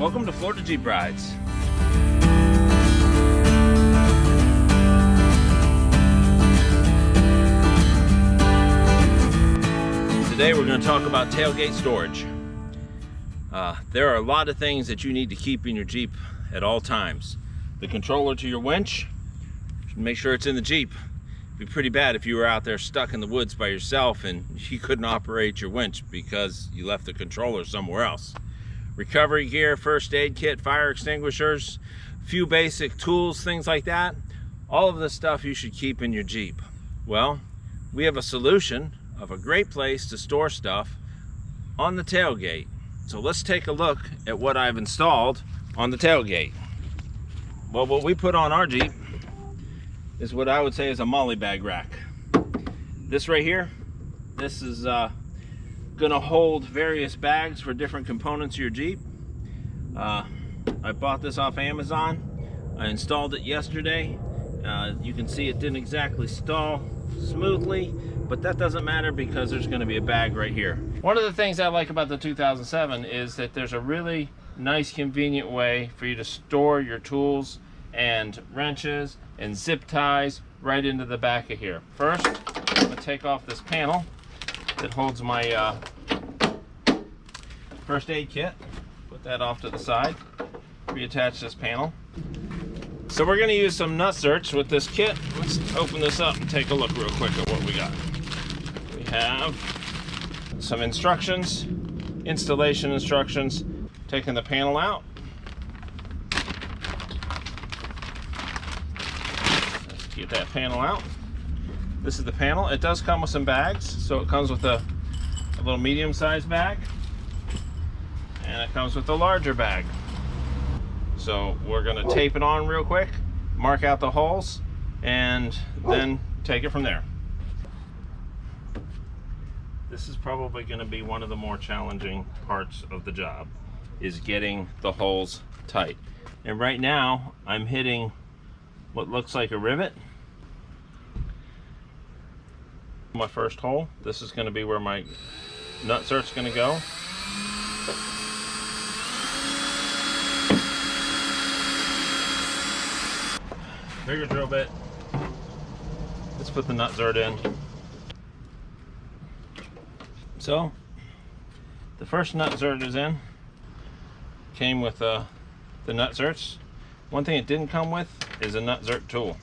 Welcome to Florida Jeep Rides. Today we're going to talk about tailgate storage. There are a lot of things that you need to keep in your Jeep at all times. The controller to your winch, make sure it's in the Jeep. It'd be pretty bad if you were out there stuck in the woods by yourself and you couldn't operate your winch because you left the controller somewhere else. Recovery gear, first aid kit, fire extinguishers, a few basic tools, things like that. All of this stuff you should keep in your Jeep. Well, we have a solution of a great place to store stuff on the tailgate. So let's take a look at what I've installed on the tailgate. Well, what we put on our Jeep is what I would say is a Molle Bag Rack. This right here, this is gonna hold various bags for different components of your Jeep. I bought this off Amazon. I installed it yesterday. You can see it didn't exactly install smoothly, but that doesn't matter because there's going to be a bag right here. One of the things I like about the 2007 is that there's a really nice, convenient way for you to store your tools and wrenches and zip ties right into the back of here. First, I'm going to take off this panel that holds my first aid kit. Put that off to the side. Reattach this panel. So we're going to use some nut certs with this kit. Let's open this up and take a look real quick at what we got. We have some instructions, installation instructions, taking the panel out. Let's get that panel out. This is the panel. It does come with some bags, so it comes with a little medium-sized bag, and it comes with a larger bag. So we're going to tape it on real quick, mark out the holes, and then take it from there. This is probably going to be one of the more challenging parts of the job, is getting the holes tight. And right now I'm hitting what looks like a rivet. My first hole, this is going to be where my nut cert's going to go. Bigger drill bit. Let's put the nut zert in. So, the first nut zert is in. Came with the nut zerts. One thing it didn't come with is a nut zert tool.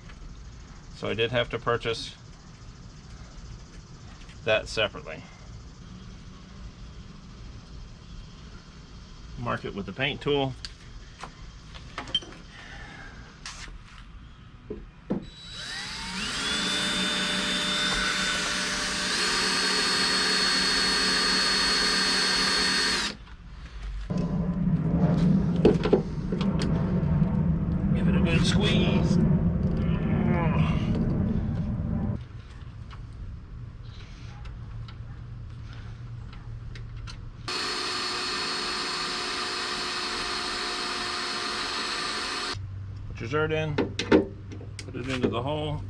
So I did have to purchase that separately. Mark it with the paint tool. Squeeze. Put your zert in, put it into the hole,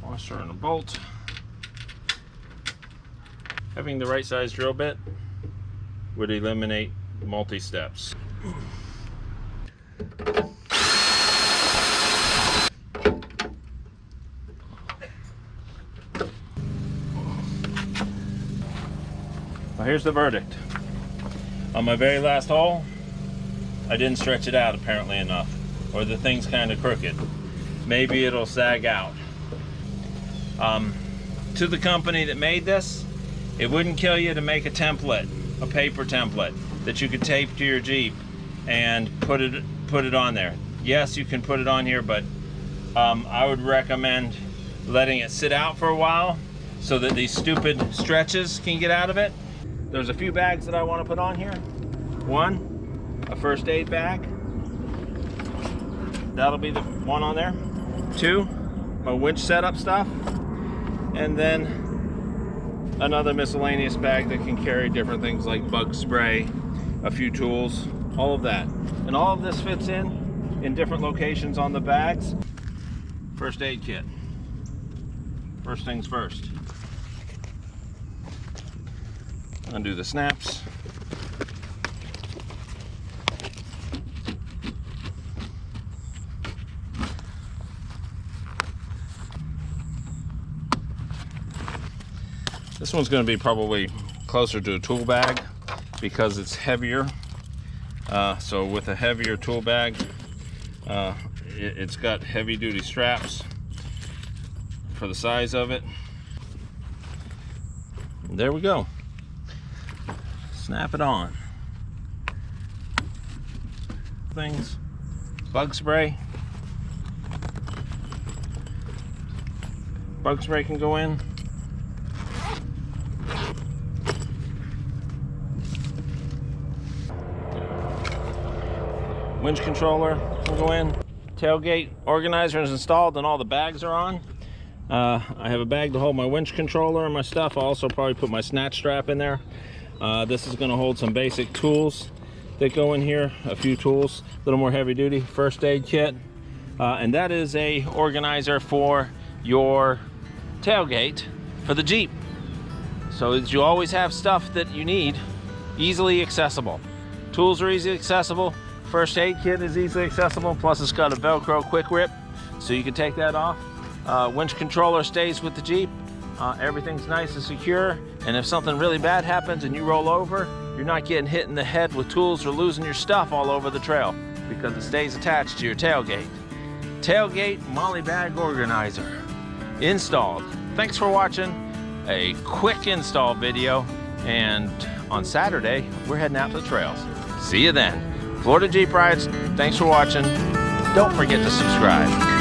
washer and a bolt. Having the right size drill bit would eliminate multi-steps. Well, here's the verdict. On my very last hole, I didn't stretch it out apparently enough, or the thing's kind of crooked. Maybe it'll sag out. To the company that made this, it wouldn't kill you to make a template, a paper template that you could tape to your Jeep and put it on there. Yes, you can put it on here, but I would recommend letting it sit out for a while so that these stupid stretches can get out of it. There's a few bags that I want to put on here. One, a first aid bag. That'll be the one on there. Two, my winch setup stuff. And then another miscellaneous bag that can carry different things like bug spray, a few tools, all of that. And all of this fits in different locations on the bags. First aid kit. First things first. Undo the snaps. This one's going to be probably closer to a tool bag because it's heavier. So with a heavier tool bag, it's got heavy duty straps for the size of it. There we go. Snap it on. Things. Bug spray. Bug spray can go in. Winch controller can go in. Tailgate organizer is installed and all the bags are on. I have a bag to hold my winch controller and my stuff. I'll also probably put my snatch strap in there. This is going to hold some basic tools that go in here. A few tools, a little more heavy duty. First aid kit. And that is a organizer for your tailgate for the Jeep. So that you always have stuff that you need easily accessible. Tools are easily accessible. First aid kit is easily accessible. Plus it's got a Velcro quick rip, so you can take that off. Winch controller stays with the Jeep. Everything's nice and secure. And if something really bad happens and you roll over, you're not getting hit in the head with tools or losing your stuff all over the trail because it stays attached to your tailgate. Tailgate Molle Bag Organizer installed. Thanks for watching a quick install video, and on Saturday we're heading out to the trails. See you then. Florida Jeep Rides, thanks for watching. Don't forget to subscribe.